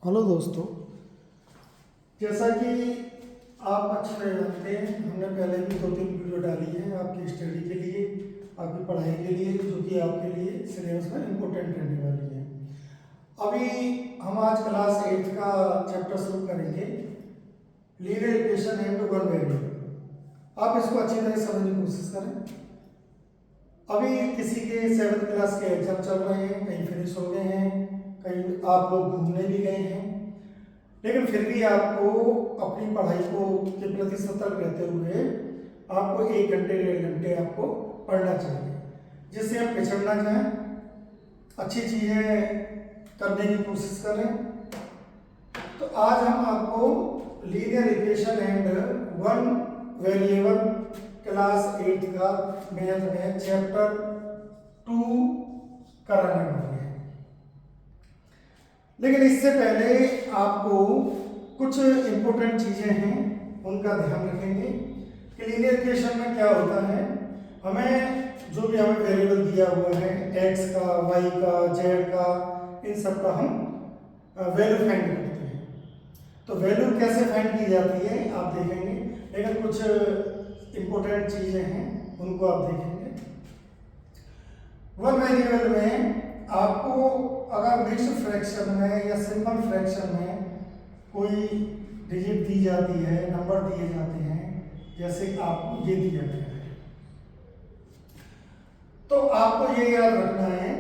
Hello दोस्तों, जैसा कि आप अच्छे जानते हैं, हमने पहले भी 2-3 वीडियो डाली है आपकी स्टडी के लिए, आपकी पढ़ाई के लिए, जो कि आपके लिए सिलेबस में इम्पोर्टेंट रहने वाली है। अभी हम आज क्लास 8 का चैप्टर शुरू करेंगे, linear equation and one variable. आप इसको अच्छी तरह समझने की कोशिश करें। अभी किसी के 7th क्लास के एग्जाम चल रहे हैं, कहीं फिनिश हो गए हैं, कहीं आप लोग घूमने भी गए हैं, लेकिन फिर भी आपको अपनी पढ़ाई को के प्रति सतर्क रहते हुए आपको 1 घंटे 1.5 घंटे आपको पढ़ना चाहिए, जिससे हम पिछड़ ना जाएं, अच्छी चीज़ें करने की कोशिश करें। तो आज हम आपको linear equation and one variable class 8 का मैथ में चैप्टर 2 कराने वाले हैं। लेकिन इससे पहले आपको कुछ इम्पोर्टेंट चीज़ें हैं, उनका ध्यान रखेंगे कि लीनियर इक्वेशन में क्या होता है। हमें जो भी हमें वेरिएबल दिया हुआ है, x का, y का, z का, इन सब का हम वैल्यू फाइंड करते हैं। तो वैल्यू कैसे फाइंड की जाती है आप देखेंगे, लेकिन कुछ इम्पोर्टेंट चीज़ें हैं उनको आप देखेंगे। वन वेरिएबल में आपको अगर मिक्स्ड फ्रैक्शन में या सिंपल फ्रैक्शन में कोई डिजिट दी जाती है, नंबर दिए जाते हैं, जैसे आपको ये दिया गया है, तो आपको ये याद रखना है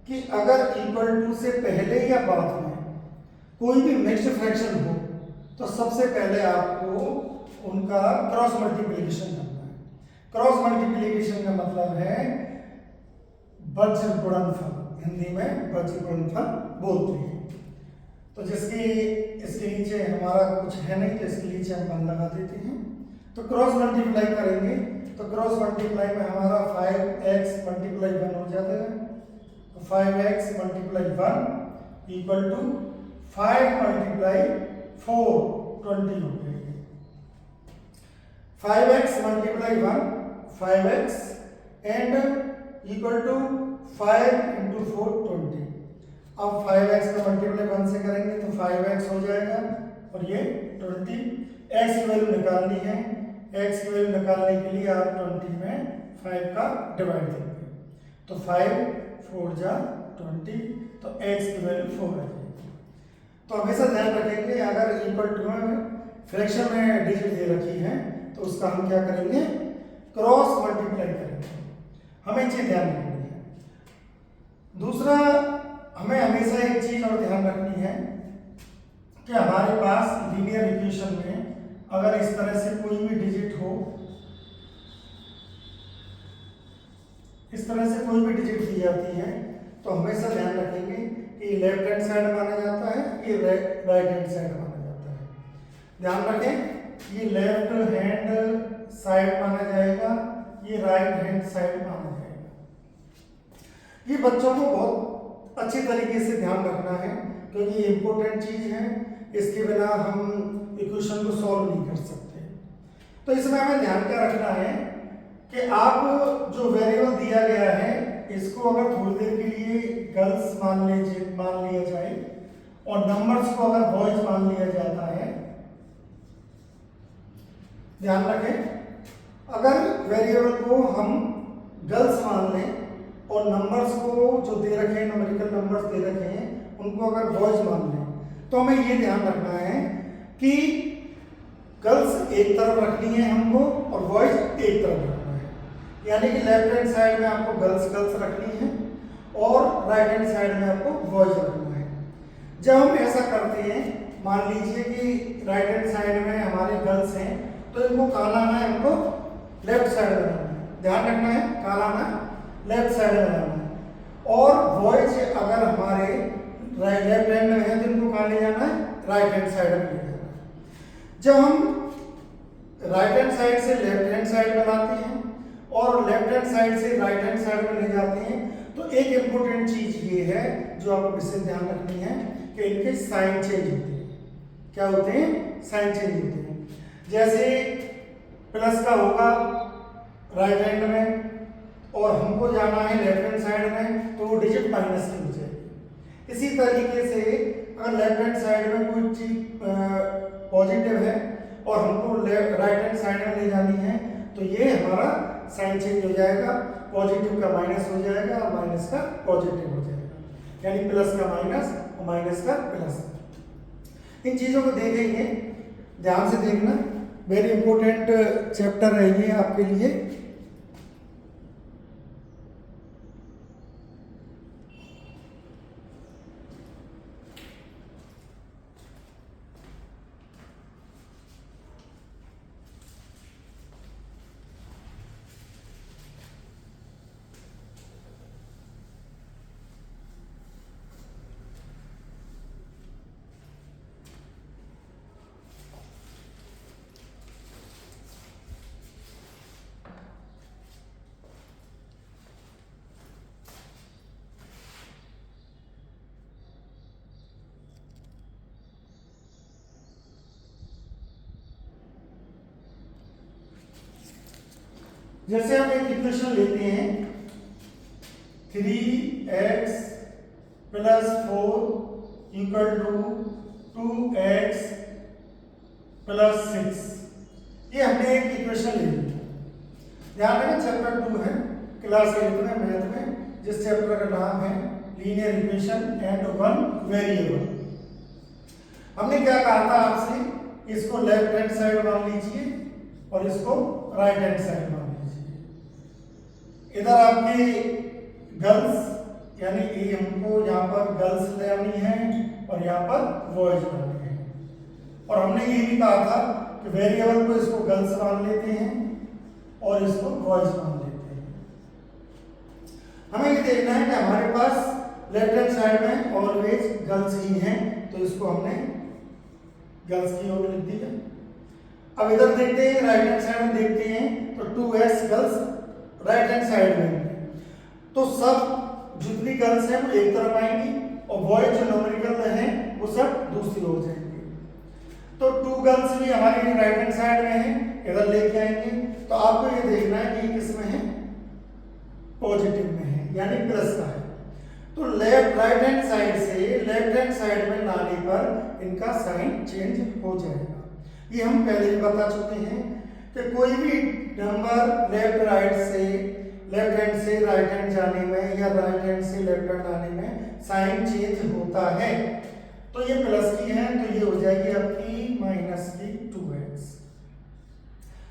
कि अगर इक्वल टू से पहले या बाद में कोई भी मिक्स्ड फ्रैक्शन हो तो सबसे पहले आपको उनका क्रॉस मल्टीप्लिकेशन करना है। क्रॉस मल्टीप्लिकेशन का मतलब है वज्र गुणनफल, हिंदी में वज्र गुणनफल बोलते हैं। तो इसके नीचे हमारा कुछ है नहीं, तो इसके नीचे हम 1 लगा देते हैं। तो क्रॉस मल्टीप्लाई करेंगे तो क्रॉस मल्टीप्लाई में हमारा 5x मल्टीप्लाई 1 हो जाता है। तो 5x multiply 1 equal to 5 multiply 4 20 हो गई। 5x multiply 1 5x and equal to 5 into 4 20। अब 5x का मल्टीप्लाई 1 से करेंगे तो 5x हो जाएगा और ये 20। x की वैल्यू निकालनी है, x की वैल्यू निकालने के लिए आप 20 में 5 का डिवाइड देंगे, तो 5 4 जा 20, तो x की वैल्यू 4 आ जाएगी। तो हमेशा ध्यान रखेंगे अगर इक्वल टू में फ्रैक्शन में डिजिट दे रखी है तो उसका हम क्या करेंगे, क्रॉस मल्टीप्लाई करेंगे। हमें चीज ध्यान रखनी है। दूसरा, हमें हमेशा एक चीज और ध्यान रखनी है कि हमारे पास लीनियर इक्वेशन में अगर इस तरह से कोई भी डिजिट हो, इस तरह से कोई भी डिजिट दी जाती है, तो हमेशा ध्यान रखेंगे कि लेफ्ट हैंड साइड माना जाता है, ये राइट हैंड साइड माना जाता है। ध्यान रखें, ये लेफ्ट हैंड साइड माना जाएगा, ये राइट हैंड साइड माना जाएगा। ये बच्चों को बहुत अच्छी तरीके से ध्यान रखना है, क्योंकि ये इंपॉर्टेंट चीज है, इसके बिना हम इक्वेशन को सॉल्व नहीं कर सकते। तो इसमें हमें ध्यान क्या रखना है कि आप जो वेरिएबल दिया गया है इसको अगर थोड़ी देर के लिए गर्ल्स मान लिया जाए और नंबर्स को अगर बॉयज मान लिया जाता है। ध्यान रखें, अगर वेरिएबल को हम गर्ल्स मान लें और नंबर्स को जो दे रखे हैं, न्यूमेरिकल नंबर्स दे रखे हैं, उनको अगर बॉयज मान लें, तो हमें ये ध्यान रखना है कि गर्ल्स एक तरफ रखनी है हमको और बॉयज एक तरफ रखना है। यानी कि लेफ्ट हैंड साइड में आपको गर्ल्स रखनी है और राइट हैंड साइड में आपको बॉयज रखना है। जब हम ऐसा करते हैं, मान लीजिए कि राइट हैंड साइड में हमारे गर्ल्स हैं, तो इनको कहाँ लाना है, हमको लेफ्ट साइड में लाना है। ध्यान रखना है, कहाँ लाना है, लेफ्ट साइड में लाना है। और बॉयज अगर हमारे लेफ्ट हैंड में है तो इनको कहाँ ले जाना है, राइट हैंड साइड में ले जाना है। जब हम राइट हैंड साइड से लेफ्ट हैंड साइड में लाते हैं और लेफ्ट हैंड साइड से राइट हैंड साइड में ले जाते हैं, तो एक इंपॉर्टेंट चीज ये है जो आपको विशेष ध्यान रखनी है कि इनके साइन चेंज होते हैं। क्या होते हैं, साइन चेंज होते हैं। जैसे प्लस का होगा राइट हैंड में और हमको जाना है लेफ्ट हैंड साइड में, तो वो डिजिट माइनस की हो जाएगी। इसी तरीके से अगर लेफ्ट हैंड साइड में कोई चीज पॉजिटिव है और हमको राइट हैंड साइड में ले जानी है तो ये हमारा साइन चेंज हो जाएगा, पॉजिटिव का माइनस हो जाएगा और माइनस का पॉजिटिव हो जाएगा, यानी प्लस का माइनस और माइनस का प्लस। इन चीज़ों को देखेंगे, ध्यान से देखना, वेरी इंपॉर्टेंट चैप्टर है ये आपके लिए। जैसे हम एक इक्वेशन लेते हैं 3x plus 4 equal to 2x plus 6, ये हमने एक इक्वेशन ले ली। ध्यान रखना चैप्टर 2 है क्लास 8 में मैथ में, जिस चैप्टर का नाम है linear equation and one variable. हमने क्या कहा था आपसे, इसको लेफ्ट हैंड साइड मान लीजिए और इसको राइट हैंड साइड मान लीजिए। इधर आपकी गर्ल्स यानी ये हमको यहाँ पर गर्ल्स लेनी है और यहाँ पर बॉयज लेनी है, और हमने ये भी कहा था कि वेरिएबल को इसको गर्ल्स मान लेते हैं और इसको बॉयज मान लेते हैं। हमें ये देखना है कि हमारे पास लेफ्ट हैंड साइड में ऑलवेज गर्ल्स ही हैं, तो इसको हमने गर्ल्स की ओर लिख दिया। अब इधर देखते हैं, राइट हैंड साइड में देखते हैं तो 2x girls right hand side में, तो सब जितनी गर्ल्स हैं वो एक तरफ आएंगी और बॉयज जो न्यूमेरिकल हैं वो सब दूसरी ओर जाएंगे। तो 2 गर्ल्स भी हमारी राइट हैंड साइड में है, इधर लेके आएंगे। तो आपको ये देखना है कि किस में है, पॉजिटिव में है यानी प्लस का है। तो लेफ्ट राइट हैंड साइड से लेफ्ट हैंड साइड में लाने पर इनका साइन चेंज हो जाएगा। ये हम पहले भी बता चुके हैं कि कोई भी नंबर लेफ्ट राइट से लेफ्ट हैंड से राइट हैंड जाने में या राइट हैंड से लेफ्ट हैंड आने में साइन चेंज होता है। तो ये प्लस की है तो ये हो जाएगी आपकी माइनस की 2x।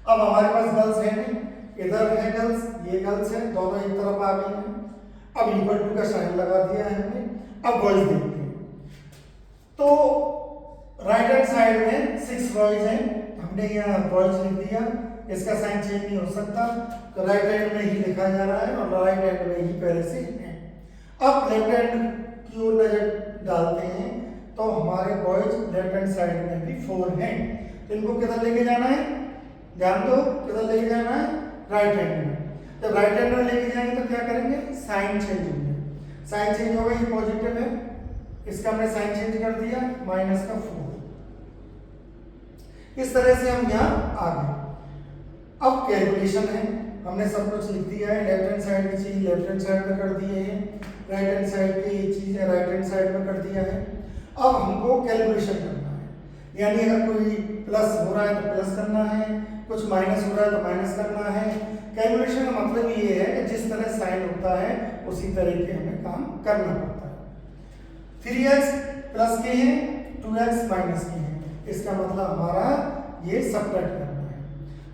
अब हमारे पास गर्ल्स है नहीं, इधर है गर्ल्स, ये गर्ल्स है, दोनों एक तरफ आ गई हैं। अब इक्वल टू का साइन लगा दिया है हमने। अब बॉयज देखते हैं, तो राइट हैंड साइड में 6 बॉयज हैं, हमने यहाँ बॉयज लिख दिया, इसका साइन चेंज नहीं हो सकता, तो राइट हैंड में ही लिखा जा रहा है और राइट हैंड में ही पहले से है। अब लेफ्ट हैंड की ओर नजर डालते हैं तो हमारे बॉयज लेफ्ट हैंड साइड में भी 4 हैं, तो इनको किधर लेके जाना है, ध्यान दो, किधर लेके जाना है, राइट हैंड में। जब राइट हैंड में लेके जाएंगे तो क्या करेंगे, साइन चेंज होंगे। साइन चेंज हो गई, ये पॉजिटिव है, इसका हमने साइन चेंज कर दिया माइनस का 4। इस तरह से हम यहाँ आ गए। अब कैलकुलेशन है, हमने सब कुछ लिख दिया है, लेफ्ट हैंड साइड की चीज लेफ्ट हैंड साइड में कर दिए हैं, राइट हैंड साइड की चीज है राइट हैंड साइड में कर दिया है। अब हमको कैलकुलेशन करना है, यानी अगर कोई प्लस हो रहा है तो प्लस करना है, कुछ माइनस हो रहा है तो माइनस करना है। कैलकुलेशन का मतलब ये है कि जिस तरह साइन होता है उसी तरह के हमें काम करना पड़ता है। 3x प्लस के हैं, 2x माइनस के हैं, इसका मतलब हमारा ये सब्ट्रैक्ट करना है।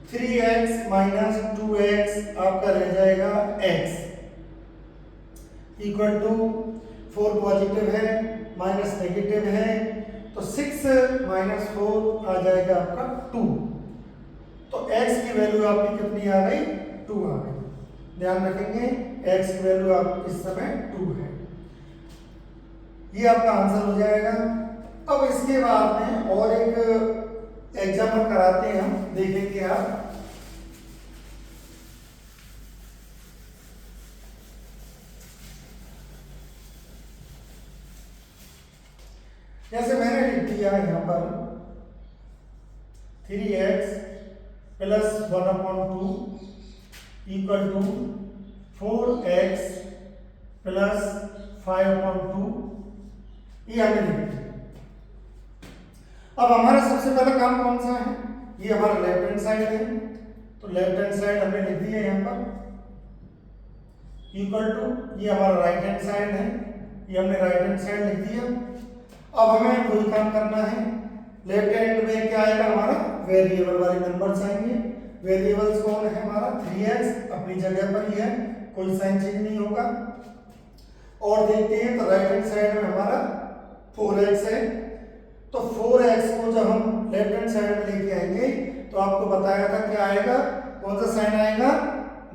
3x माइनस 2x आपका रह जाएगा x इक्वल टू 4 पॉजिटिव है माइनस नेगेटिव है, तो 6 माइनस 4 आ जाएगा आपका 2। तो x की वैल्यू आपकी कितनी आ गई, 2 आ गई। ध्यान रखेंगे x की वैल्यू आप इस समय 2 है, ये आपका आंसर हो जाएगा। अब इसके बाद में और एक एग्जाम्पल कराते हैं, हम देखेंगे आप। जैसे मैंने लिख दिया यहाँ पर 3x plus 1/2 equal to 4x plus 5/2, ये हमने लिख दिया। अब हमारा सबसे पहला काम कौन सा है, ये हमारा लेफ्ट हैंड साइड है, तो लेफ्ट हैंड साइड हमने लिख दिया यहाँ पर इक्वल टू, ये हमारा राइट हैंड साइड है, ये हमने राइट हैंड साइड लिख दिया। अब हमें वही काम करना है, लेफ्ट हैंड में क्या आएगा हमारा, वेरिएबल वाले नंबर्स आएंगे। वेरिएबल्स कौन है हमारा, 3x अपनी जगह पर ही है, कोई साइन चेंज नहीं होगा। और देखते हैं तो राइट हैंड साइड में हमारा 4x है, तो 4x को जब हम लेफ्ट हैंड साइड में लेके आएंगे तो आपको बताया था क्या आएगा, कौन सा साइन आएगा,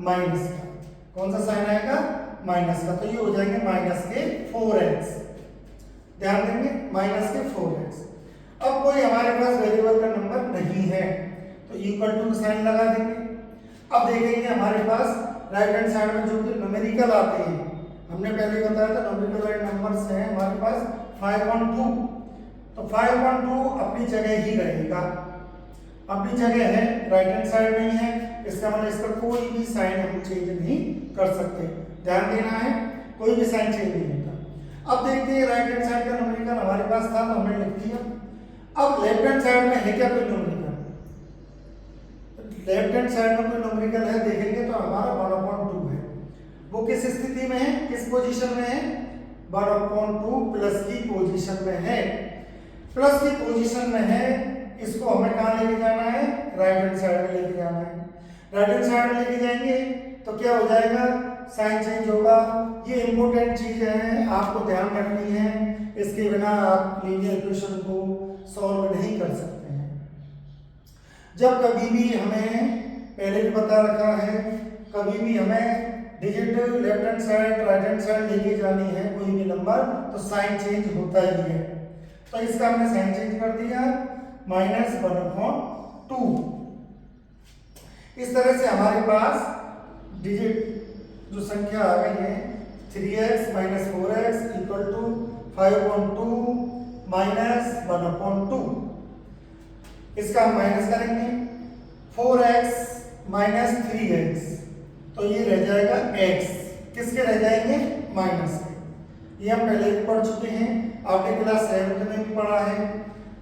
माइनस का। कौन सा साइन आएगा, माइनस का, तो ये हो जाएंगे माइनस के 4x, ध्यान देंगे माइनस के 4x। अब कोई हमारे पास वेरिएबल का नंबर नहीं है तो इक्वल टू साइन लगा देंगे। अब देखेंगे हमारे पास राइट हैंड साइड में जो कि न्यूमेरिकल आते हैं, हमने पहले बताया था न्यूमेरिकल वाले नंबर्स हैं हमारे पास 5.2, तो 5.2 अपनी जगह ही रहेगा, अपनी जगह है, राइट हैंड साइड में ही है, इसका मतलब इसका कोई भी साइन हम चेंज नहीं कर सकते, ध्यान देना है, कोई भी साइन चेंज नहीं होता। अब देखते हैं राइट हैंड साइड का न्यूमेरिकल हमारे पास था तो हमने लिख दिया। अब लेफ्ट हैंड साइड में है क्या कोई न्यूमेरिकल, लेफ्ट हैंड साइड में कोई न्यूमेरिकल है देखेंगे तो हमारा 1/2 है, वो किस स्थिति में है, किस पोजीशन में है, 1/2 प्लस की पोजीशन में है, प्लस की पोजीशन में है। इसको हमें कहाँ लेके जाना है, राइट हैंड साइड में लेके जाना है। राइट हैंड साइड में लेके जाएंगे तो क्या हो जाएगा, साइन चेंज होगा। ये इंपॉर्टेंट चीज है, आपको ध्यान रखनी है, इसके बिना आप लीनियर इक्वेशन को सॉल्व नहीं कर सकते हैं। जब कभी भी हमें, पहले भी बता रखा है, कभी भी हमें digit left hand side right hand side लेके जानी है कोई भी नंबर, तो साइन चेंज होता ही है। तो इसका हमने साइन चेंज कर दिया, -1/2। इस तरह से हमारे पास डिजिट जो संख्या आ गई है 3x - 4x = 5.2 - 1/2। इसका हम माइनस करेंगे, 4x - 3x, तो ये रह जाएगा x, किसके रह जाएंगे, माइनस के। ये हम पहले भी पढ़ चुके हैं, आपने क्लास 7 में भी पढ़ा है,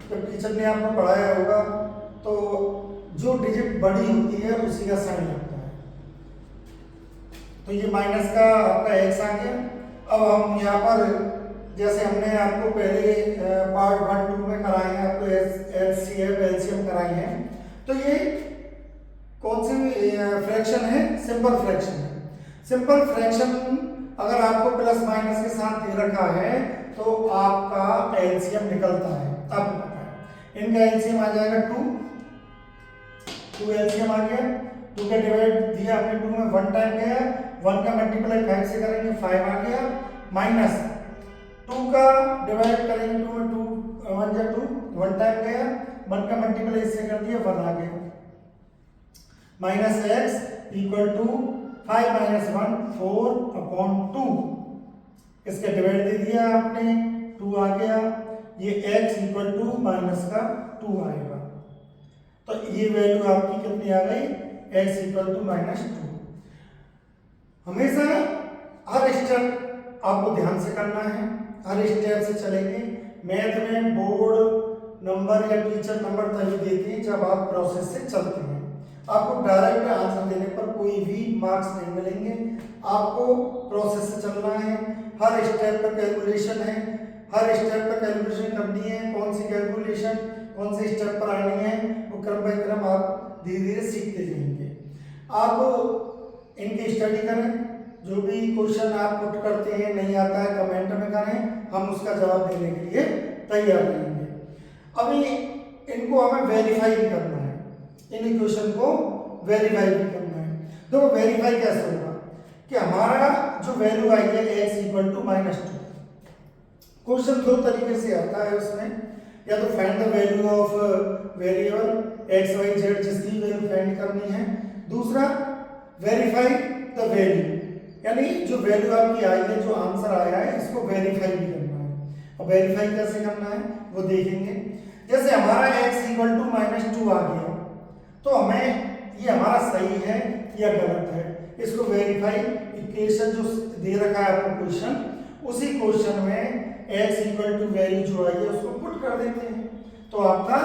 तो टीचर ने आपको पढ़ाया होगा। तो जो डिजिट बड़ी होती है उसी का साइन लगता है, तो ये माइनस का आपका x आ गया। अब हम यहाँ पर जैसे हमने आपको पहले पार्ट 1-2 में कराए हैं, आपको HCF LCM कराई है, तो ये कौन सी फ्रैक्शन है, सिंपल फ्रैक्शन है। सिंपल फ्रैक्शन अगर आपको प्लस माइनस के साथ दे रखा है तो आपका एलसीएम निकलता है, आपको पता है। इनका एलसीएम आ जाएगा 2 एलसीएम आ गया, 2 का डिवाइड दिया हमने 2 में 1 टाइम गया, 1 का मल्टीप्लाई 5 से करेंगे 5 आ गया, माइनस 2 का डिवाइड करेंगे 2 में 2 1 जा 2 1 टाइम गया, 1 का मल्टीप्लाई इससे कर दिया 1 आ गया, माइनस x इक्वल टू 5 - 1 4/2। इसका डिवाइड दे दिया आपने, 2 आ गया, ये x इक्वल टू माइनस का 2 आएगा। तो ये वैल्यू आपकी कितनी आ गई, x इक्वल टू -2। हमेशा हर स्टेप आपको ध्यान से करना है, हर स्टेप से चलेंगे। मैथ में बोर्ड नंबर या टीचर नंबर तभी देते हैं जब आप प्रोसेस से चलते हैं। आपको डायरेक्ट आंसर देने पर कोई भी मार्क्स नहीं मिलेंगे, आपको प्रोसेस से चलना है, हर स्टेप पर कैलकुलेशन है, हर स्टेप पर कैलकुलेशन करनी है, कौन सी कैलकुलेशन कौन से स्टेप पर आनी है, वो क्रम बाय क्रम आप धीरे धीरे सीखते जाएंगे। आप इनकी स्टडी करें, जो भी क्वेश्चन आप पुट करते हैं नहीं आता है कमेंट में करें, हम उसका जवाब देने के लिए तैयार रहेंगे। अभी इनको हमें वेरीफाई भी करना है, इन इक्वेशन को वेरीफाई भी करना है। तो वेरीफाई कैसे होगा कि हमारा जो वैल्यू आई है x इक्वल टू -2। क्वेश्चन 2 तरीके से आता है उसमें, या तो find the value of variable x y z जिसकी वैल्यू फाइंड करनी है, दूसरा वेरीफाई द वैल्यू, यानी जो वैल्यू आपकी आई है, जो आंसर आया है, इसको वेरीफाई भी करना है। और वेरीफाई कैसे करना है वो देखेंगे। जैसे हमारा x इक्वल टू -2 आ गया, तो हमें ये हमारा सही है या गलत है, इसको वेरीफाई इक्वेशन जो दे रखा है आपको क्वेश्चन, उसी क्वेश्चन में x इक्वल टू वैल्यू जो आई है उसको पुट कर देते हैं। तो आपका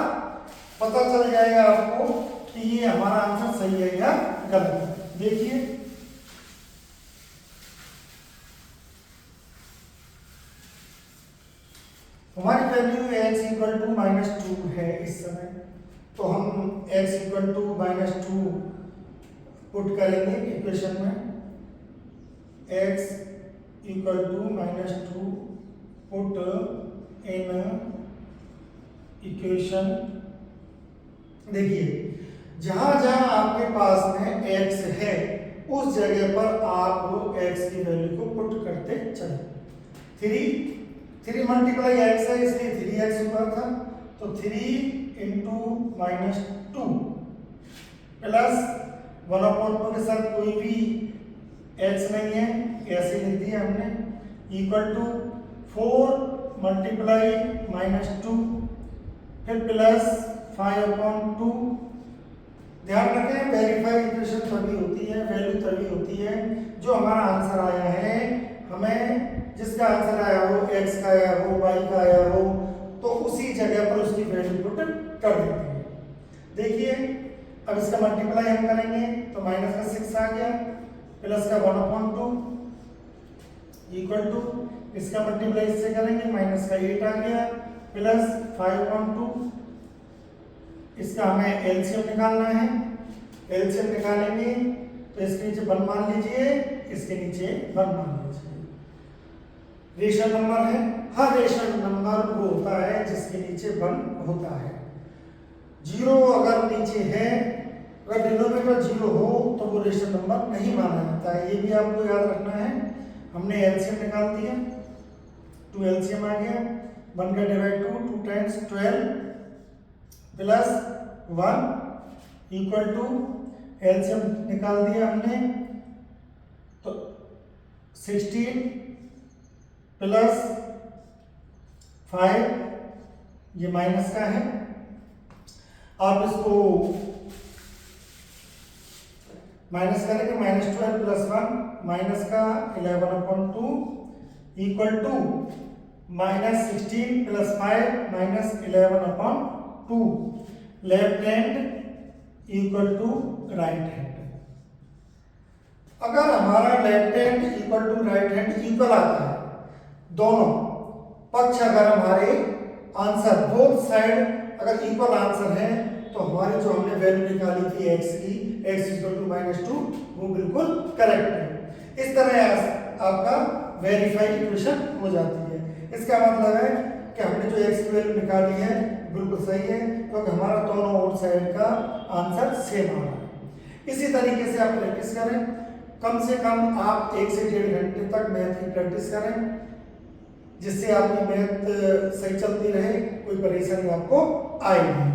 पता चल जाएगा आपको कि ये हमारा आंसर सही है या गलत है। देखिए हमारी वैल्यू x इक्वल टू -2 है इस समय, तो हम x इक्वल टू -2 पुट करेंगे इक्वेशन में। x equal to -2 put in equation. देखिए जहां जहां आपके पास में x है उस जगह पर आप x की वैल्यू को पुट करते चले। 3 मल्टीप्लाई x है इसलिए 3x ऊपर था, तो 3 इंटू -2 प्लस 1/2 के साथ कोई भी x नहीं है, ऐसे लिख दिया हमने, इक्वल टू 4 मल्टीप्लाई -2 फिर प्लस 5/2। ध्यान रखें वेरीफाइड इक्वेशन तभी होती है, वैल्यू तभी होती है जो हमारा आंसर आया है, हमें जिसका आंसर आया हो x का आया हो y का आया हो तो उसी जगह पर उसकी वैल्यू पुट कर देते हैं। देखिए अब इसका मल्टीप्लाई हम करेंगे तो माइनस का 6 आ गया, प्लस का 1/2 इक्वल टू इसका मल्टीप्लाई इससे करेंगे माइनस का 8 आ गया, प्लस 5/2। इसका हमें एलसीएम निकालना है, एलसीएम निकालेंगे तो इसके नीचे 1 मान लीजिए, इसके नीचे 1 मान लीजिए। रेशनल नंबर है, हर रेशनल नंबर वो होता है जिसके नीचे 1 होता है। 0 अगर नीचे है, अगर डिनोमिनेटर 0 हो तो वो रेशनल नंबर नहीं माना जाता है, ये भी आपको याद रखना है। हमने एलसीएम निकाल दिया, 2 एलसीएम आ गया, 1 का divide 2 times 12 plus 1 equal to LCM निकाल दिया हमने तो 16 प्लस 5, ये माइनस का है। आप इसको माइनस करेंगे, -12 प्लस 1 माइनस का 11/2 equal to -16 plus 5 minus 11/2, left hand equal to right hand. अगर हमारा left hand equal to right hand equal आता है, दोनों पक्ष अगर हमारे आंसर बोथ साइड अगर इक्वल आंसर है तो हमारी जो हमने वैल्यू निकाली थी x की, x इक्वल टू -2, वो बिल्कुल करेक्ट है। इस तरह आपका वेरीफाइड इक्वेशन हो जाती है। इसका मतलब है कि हमने जो x की वैल्यू निकाली है बिल्कुल सही है, क्योंकि हमारा दोनों आउट साइड का आंसर सेम आ रहा है। इसी तरीके से आप प्रैक्टिस करें, कम से कम आप 1 से 1.5 घंटे तक मैथ की प्रैक्टिस करें, जिससे आपकी मैथ सही चलती रहे, कोई परेशानी आपको आए नहीं।